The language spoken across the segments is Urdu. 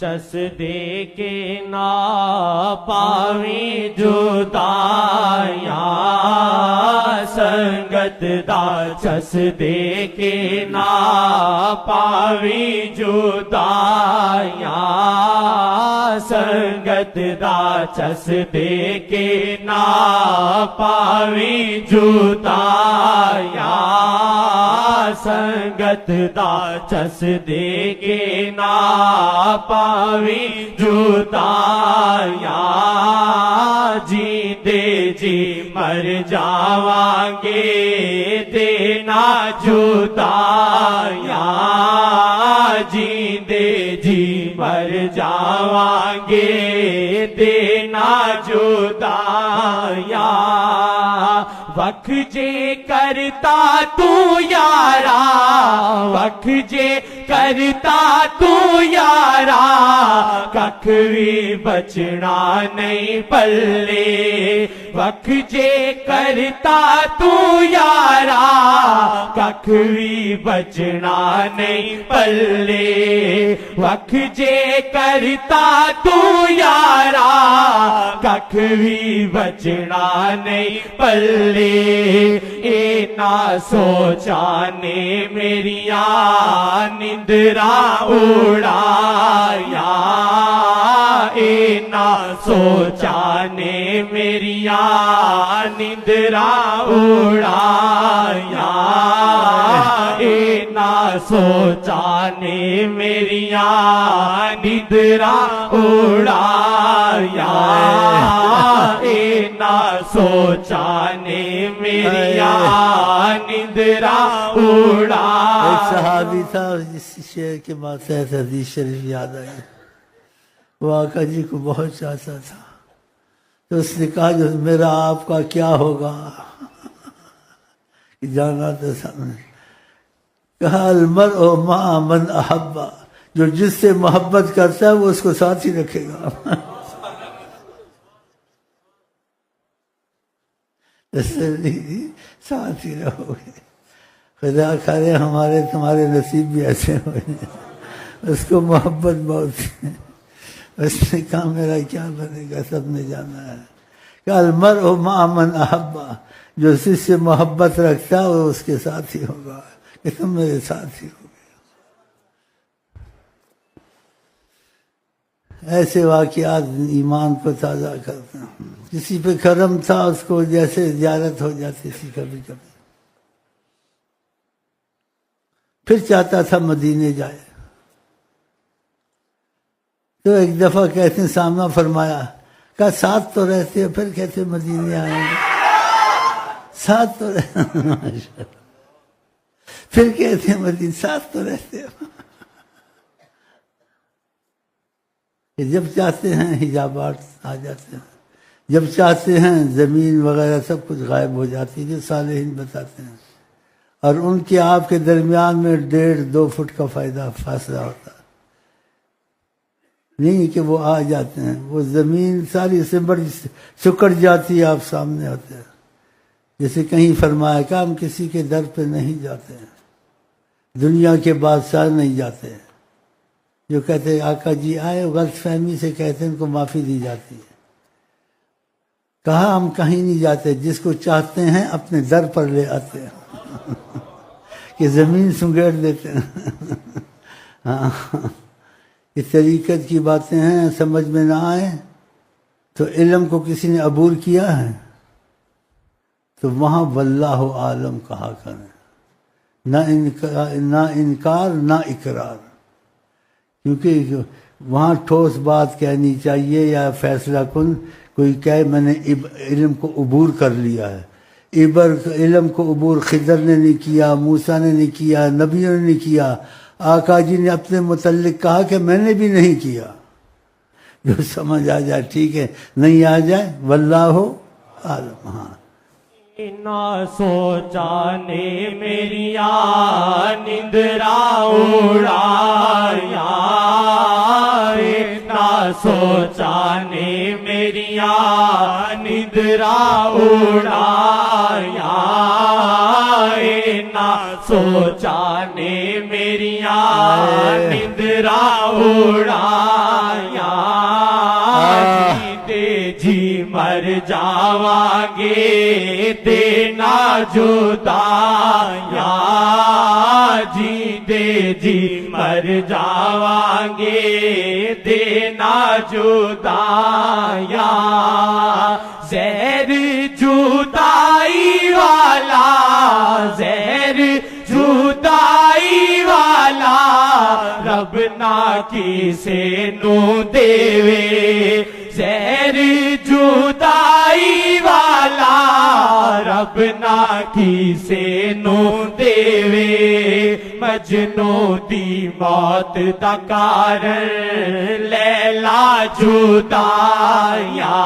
چس دے کے نا پاویں جدائیاں سنگت دا چس دے کے نا پاویں جدائیاں سنگت دا چس دے کے نا پاویں جدائیاں سنگت دا چس دے کے نا پاویں جدائیاں جیندے جی مر جاواں گے دینا جدائیاں جیندے جی مر جاواں گے دینا جدائیاں وقت جے کرتا تو یارا وقت جے کرتا تو یارا ککھ بھی بچنا نہیں پلے وقت جے کرتا تو یارا ککھ بھی بچنا نہیں پلے وقت جے کرتا تو یارا ککھ بھی بچنا نہیں پلے اے نہ سوچانے میریاں نندرا اڑایا اے نہ سوچانے میریاں نندرا اڑایا اے نہ سوچانے میریاں نندرا اڑایا اے نہ سوچانے میریاں نندرا اڑایا ایک صحابی تھا جس شعر کے بعد حدیث شریف یاد آئی وہ آقا جی کو بہت چاہتا تھا تو اس نے کہا جو میرا آپ کا کیا ہوگا جانا تو سامنے کہا المرء مع من احبا جو جس سے محبت کرتا ہے وہ اس کو ساتھ ہی رکھے گا ساتھ ہی رہو گے خدا کرے ہمارے تمہارے نصیب بھی ایسے ہوئے اس کو محبت بہت ہے اس نے کہا میرا کیا بنے گا سب نے جانا ہے کہ المرء مع من احبا جو جس سے محبت رکھتا ہے وہ اس کے ساتھ ہی ہوگا کہ تم میرے ساتھ ہی ہوگے ایسے واقعات ایمان کو تازہ کرتے ہیں کسی پہ کرم تھا اس کو جیسے زیارت ہو جاتی تھی کبھی کبھی پھر چاہتا تھا مدینے جائے تو ایک دفعہ کہتے ہیں سامنا فرمایا کہا ساتھ تو رہتے ہو پھر کہتے مدینے آئیں گے ساتھ تو پھر کہتے ہیں مدینے ساتھ تو رہتے ہو جب چاہتے ہیں حجابات آ جاتے ہیں جب چاہتے ہیں زمین وغیرہ سب کچھ غائب ہو جاتی ہے جو صالحین بتاتے ہیں اور ان کے آپ کے درمیان میں 1.5-2 فٹ کا فاصلہ ہوتا ہے نہیں کہ وہ آ جاتے ہیں وہ زمین ساری سمبڑ سکڑ جاتی ہے آپ سامنے ہوتے ہیں جیسے کہیں فرمایا کہ ہم کسی کے در پہ نہیں جاتے ہیں دنیا کے بادشاہ نہیں جاتے ہیں جو کہتے ہیں آقا جی آئے غلط فہمی سے کہتے ہیں ان کو معافی دی جاتی ہے کہا ہم کہیں نہیں جاتے جس کو چاہتے ہیں اپنے در پر لے آتے ہیں کہ زمین سنگیڑ دیتے ہیں ہاں اس طریقت کی باتیں ہیں سمجھ میں نہ آئے تو علم کو کسی نے عبور کیا ہے تو وہاں واللہ عالم کہا کریں نہ انکار نہ اقرار کیونکہ وہاں ٹھوس بات کہنی چاہیے یا فیصلہ کن کوئی کہے میں نے علم کو عبور کر لیا ہے علم کو عبور خضر نے نہیں کیا موسیٰ نے نہیں کیا نبیوں نے نہیں کیا آقا جی نے اپنے متعلق کہا کہ میں نے بھی نہیں کیا جو سمجھ آ جائے ٹھیک ہے نہیں آ جائے واللہ عالم ہاں نہ سوچانے میریا نندرا اڑایا نہ سوچانے میریا نندرا اڑایا نہ سوچانے میریا نندرا اڑایا مر جاواں گے دینا جدایا جی دے جی مر جاواں گے دینا جدایا زہر جدائی والا زہر جدائی والا رب نہ کسے نو دیوے زہر جدائی والا رب نہ کسے نو دیوے مجنو دی موت دا کارن لیلا جدایا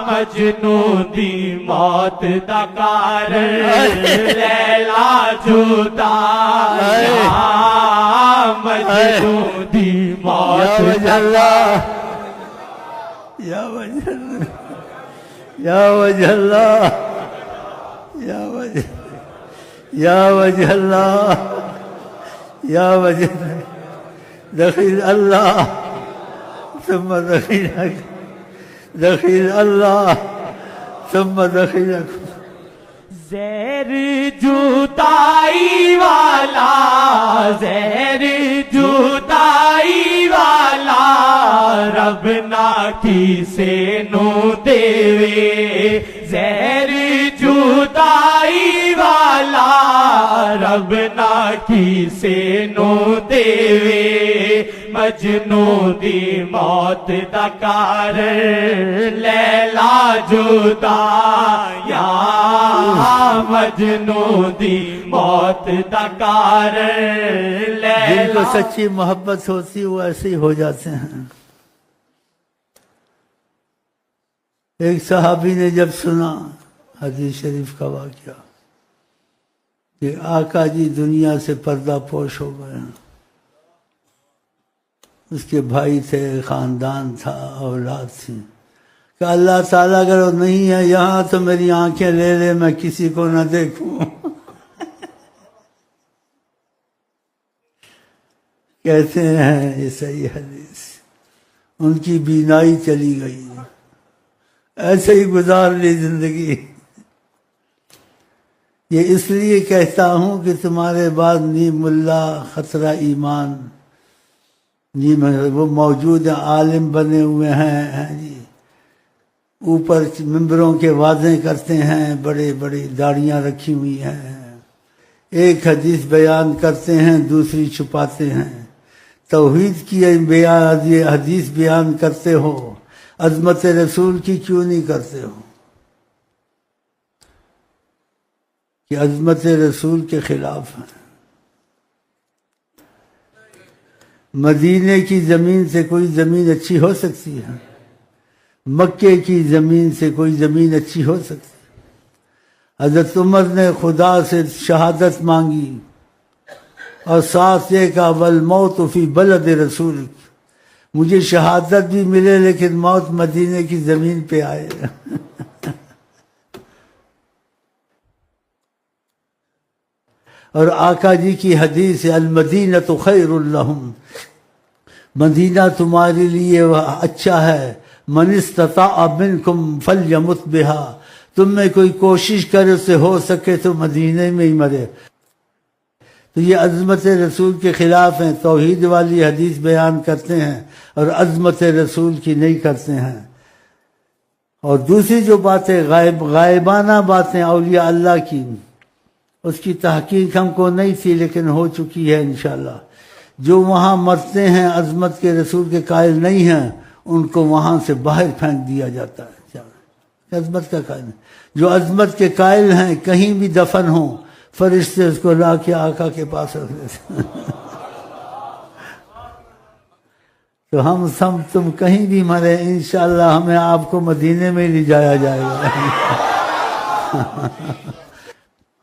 مجنو دی موت دا کارن لیلا جدایا مجنو دی موت دا یا وجہ اللہ یا وجہ اللہ یا وجہ یا وجہ اللہ یا وجہ دخیل اللہ ثم دخیلک دخیل اللہ ثم دخیلک زہر جدائی والا زہر جدائی والا رب نہ کسے نو دیوے زہر جدائی والا رب نہ کسے نو دیوے مجنو دی موت دا کارن لیلا جدایا مجنو دی موت دا کارن جن لیلا کو سچی محبت ہوتی وہ ایسے ہی ہو جاتے ہیں ایک صحابی نے جب سنا حدیث شریف کا واقعہ کہ آقا جی دنیا سے پردہ پوش ہو گئے ہیں، اس کے بھائی تھے، خاندان تھا، اولاد تھی، کہ اللہ تعالیٰ اگر وہ نہیں ہے یہاں تو میری آنکھیں لے لے میں کسی کو نہ دیکھوں کہتے ہیں یہ صحیح حدیث، ان کی بینائی چلی گئی، ایسے ہی گزار لی زندگی۔ یہ اس لیے کہتا ہوں کہ تمہارے بعد نی ملا خطرہ ایمان وہ موجود ہیں، عالم بنے ہوئے ہیں جی، اوپر ممبروں کے وعدے کرتے ہیں، بڑے بڑی داڑیاں رکھی ہوئی ہیں، ایک حدیث بیان کرتے ہیں دوسری چھپاتے ہیں، توحید کی یہ حدیث بیان کرتے ہو، عظمت رسول کی کیوں نہیں کرتے ہو؟ کہ عظمت رسول کے خلاف ہیں۔ مدینے کی زمین سے کوئی زمین اچھی ہو سکتی ہے؟ مکے کی زمین سے کوئی زمین اچھی ہو سکتی ہے؟ حضرت عمر نے خدا سے شہادت مانگی اور ساتھ یہ کہا والموت فی بلد رسول، مجھے شہادت بھی ملے لیکن موت مدینے کی زمین پہ آئے۔ اور آقا جی کی حدیث ہے المدینۃ خیر لہم، مدینہ تمہارے لیے اچھا ہے، من استطاع منکم فلیمت بہا، تم میں کوئی کوشش کرے اس سے ہو سکے تو مدینے میں ہی مرے۔ تو یہ عظمت رسول کے خلاف ہیں، توحید والی حدیث بیان کرتے ہیں اور عظمت رسول کی نہیں کرتے ہیں۔ اور دوسری جو باتیں غائبانہ باتیں اولیاء اللہ کی، اس کی تحقیق ہم کو نہیں تھی لیکن ہو چکی ہے انشاءاللہ۔ جو وہاں مرتے ہیں عظمت کے رسول کے قائل نہیں ہیں ان کو وہاں سے باہر پھینک دیا جاتا ہے، عظمت کا قائل ہے۔ جو عظمت کے قائل ہیں کہیں بھی دفن ہوں فرشتے اس کو لا کے آقا کے پاس رکھ دیتے ہیں۔ تو ہم سب تم کہیں بھی مرے انشاءاللہ ہمیں آپ کو مدینے میں لے جایا جائے گا۔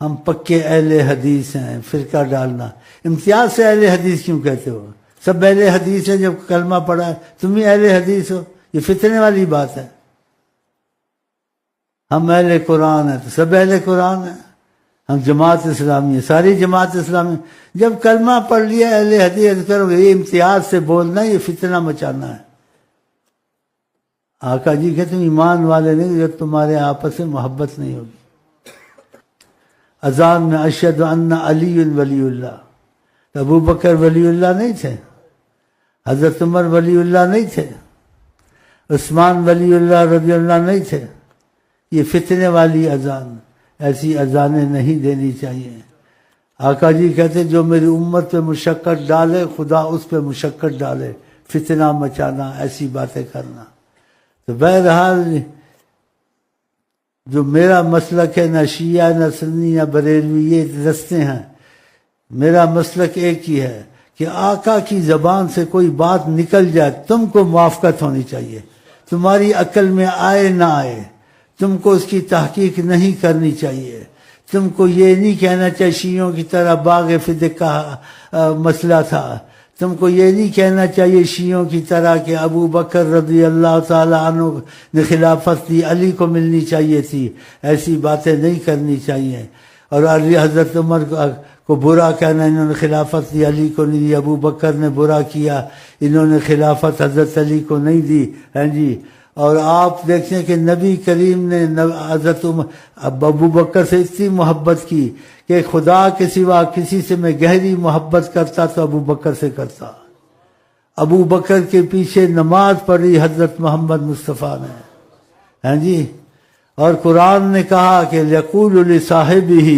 ہم پکے اہل حدیث ہیں، فرقہ ڈالنا امتیاز سے اہل حدیث کیوں کہتے ہو؟ سب اہل حدیث ہیں، جب کلمہ پڑھا ہے تم ہی اہل حدیث ہو، یہ فتنے والی بات ہے۔ ہم اہل قرآن ہیں تو سب اہل قرآن ہیں، ہم جماعت اسلامی ہے، ساری جماعت اسلامی۔ جب کلمہ پڑھ لیا اہل حدیث کرو گے، یہ امتیاز سے بولنا، یہ فتنہ مچانا ہے۔ آقا جی کہتے ہیں ایمان والے نہیں جب تمہارے آپس میں محبت نہیں ہوگی۔ اذان میں اشہد ان علی ولی اللہ، ابو بکر ولی اللہ نہیں تھے، حضرت عمر ولی اللہ نہیں تھے، عثمان ولی اللہ رضی اللہ نہیں تھے۔ یہ فتنے والی اذان، ایسی اذانیں نہیں دینی چاہیے۔ آقا جی کہتے جو میری امت پہ مشقت ڈالے خدا اس پہ مشقت ڈالے، فتنہ مچانا، ایسی باتیں کرنا۔ تو بہرحال جو میرا مسلک ہے، نہ شیعہ نہ سنی نہ بریلوی یہ رستے ہیں، میرا مسلک ایک ہی ہے کہ آقا کی زبان سے کوئی بات نکل جائے تم کو موافقت ہونی چاہیے، تمہاری عقل میں آئے نہ آئے تم کو اس کی تحقیق نہیں کرنی چاہیے۔ تم کو یہ نہیں کہنا چاہیے شیعوں کی طرح باغ فدق کا مسئلہ تھا، تم کو یہ نہیں کہنا چاہیے شیعوں کی طرح کہ ابو بکر رضی اللہ تعالی عنہ نے خلافت دی علی کو ملنی چاہیے تھی، ایسی باتیں نہیں کرنی چاہیے۔ اور علی حضرت عمر کو برا کہنا انہوں نے خلافت دی علی کو نہیں دی، ابو بکر نے برا کیا انہوں نے خلافت حضرت علی کو نہیں دی، ہیں جی۔ اور آپ دیکھتے ہیں کہ نبی کریم نے حضرت ابو بکر سے اتنی محبت کی کہ خدا کے سوا کسی سے میں گہری محبت کرتا تو ابو بکر سے کرتا۔ ابو بکر کے پیچھے نماز پڑھی حضرت محمد مصطفیٰ نے، ہیں جی۔ اور قرآن نے کہا کہ یقول لصاحبہ،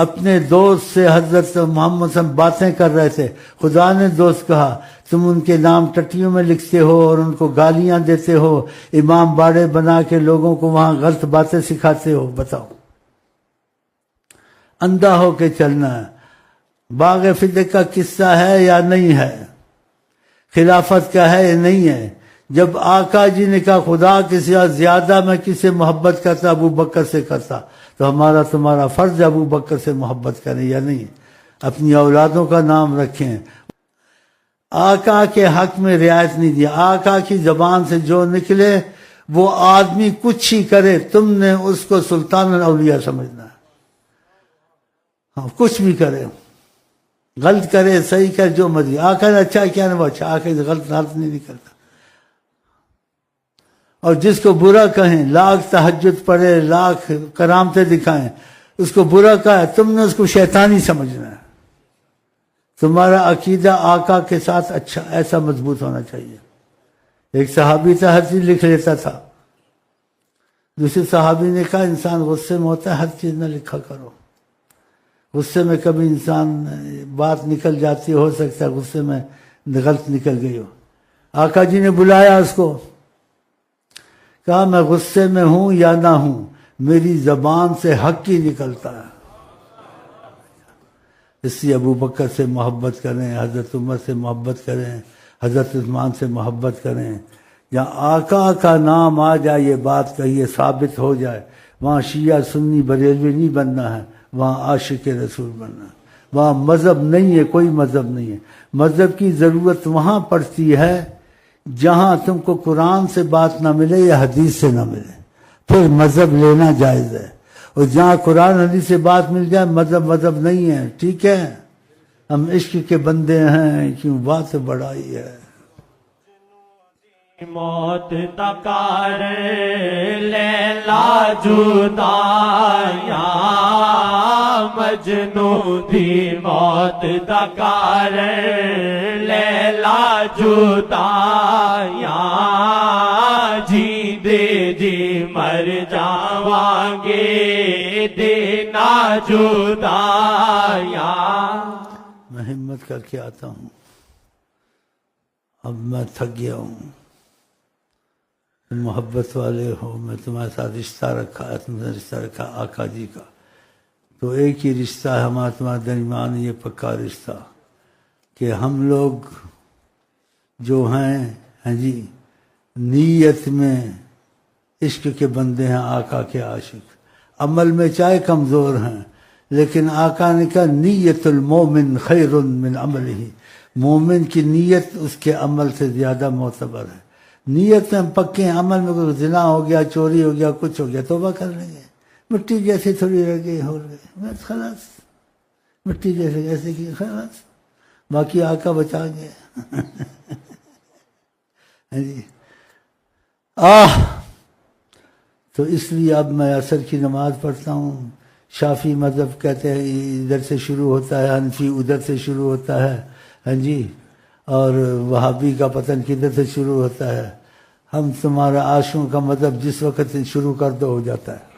اپنے دوست سے حضرت محمد صلی اللہ علیہ وسلم باتیں کر رہے تھے، خدا نے دوست کہا تم ان کے نام ٹٹیوں میں لکھتے ہو اور ان کو گالیاں دیتے ہو، امام باڑے بنا کے لوگوں کو وہاں غلط باتیں سکھاتے ہو، بتاؤ اندھا ہو کے چلنا ہے۔ باغ فدق کا قصہ ہے یا نہیں ہے؟ خلافت کا ہے یا نہیں ہے؟ جب آقا جی نے کہا خدا کے سوا زیادہ میں کس سے محبت کرتا ابو بکر سے کرتا، تو ہمارا تمہارا فرض ہے ابو بکر سے محبت کریں یا نہیں؟ اپنی اولادوں کا نام رکھیں۔ آقا کے حق میں رعایت نہیں دیا، آقا کی زبان سے جو نکلے وہ آدمی کچھ ہی کرے تم نے اس کو سلطان الاولیاء سمجھنا ہے۔ ہاں کچھ بھی کرے، غلط کرے صحیح کرے جو مرضی، آقا نے اچھا کیا نہیں وہ اچھا، آقا سے غلط نہیں نکلتا۔ اور جس کو برا کہیں، لاکھ تہجد پڑھے، لاکھ کرامتیں دکھائیں، اس کو برا کہا ہے تم نے اس کو شیطانی سمجھنا ہے۔ تمہارا عقیدہ آقا کے ساتھ اچھا ایسا مضبوط ہونا چاہیے۔ ایک صحابی تھا ہر چیز لکھ لیتا تھا، دوسرے صحابی نے کہا انسان غصے میں ہوتا ہے ہر چیز نہ لکھا کرو، غصے میں کبھی انسان بات نکل جاتی ہو سکتا ہے غصے میں غلط نکل گئی ہو۔ آقا جی نے بلایا اس کو، کہا میں غصے میں ہوں یا نہ ہوں میری زبان سے حق ہی نکلتا ہے۔ اس لیے ابو بکر سے محبت کریں، حضرت عمر سے محبت کریں، حضرت عثمان سے محبت کریں۔ جہاں آقا کا نام آ جائے یہ بات کہیے ثابت ہو جائے، وہاں شیعہ سنی بریلوی نہیں بننا ہے، وہاں عاشق رسول بننا ہے۔ وہاں مذہب نہیں ہے، کوئی مذہب نہیں ہے۔ مذہب کی ضرورت وہاں پڑتی ہے جہاں تم کو قرآن سے بات نہ ملے یا حدیث سے نہ ملے، پھر مذہب لینا جائز ہے۔ اور جہاں قرآن حدیث سے بات مل جائے مذہب نہیں ہے، ٹھیک ہے، ہم عشق کے بندے ہیں، کیوں بات بڑائی ہے۔ موت تکار لیلا جدایا مجنو دی موت تکار لیلا جدایا جی دے جی مر جاواں گے دینا جدایا۔ میں ہمت کر کے آتا ہوں، اب میں تھک گیا ہوں۔ محبت والے ہو، میں تمہارے ساتھ رشتہ رکھا ہے، تم نے رشتہ رکھا آقا جی کا، تو ایک ہی رشتہ ہے ہمارا تمہارے درمیان، یہ پکا رشتہ کہ ہم لوگ جو ہیں جی نیت میں عشق کے بندے ہیں، آقا کے عاشق، عمل میں چاہے کمزور ہیں لیکن آقا نے کہا نیت المومن خیر من عملہ، مومن کی نیت اس کے عمل سے زیادہ معتبر ہے۔ نیت میں ہم پکے ہیں، عمل میں کوئی زنا ہو گیا، چوری ہو گیا، کچھ ہو گیا، توبہ کر لیں گے، مٹی جیسے تھوڑی رہ گئی ہو گئی بس خلاص، مٹی جیسے ایسے کی خلاص، باقی آقا بچا گئے۔ جی تو اس لیے اب میں عصر کی نماز پڑھتا ہوں. شافی مذہب کہتے ہیں ادھر سے شروع ہوتا ہے، حنفی ادھر سے شروع ہوتا ہے، ہاں جی، اور وہابی کا پتن کدھر سے شروع ہوتا ہے. ہم تمہارا عاشقوں کا مذہب جس وقت سے شروع کر دو ہو جاتا ہے.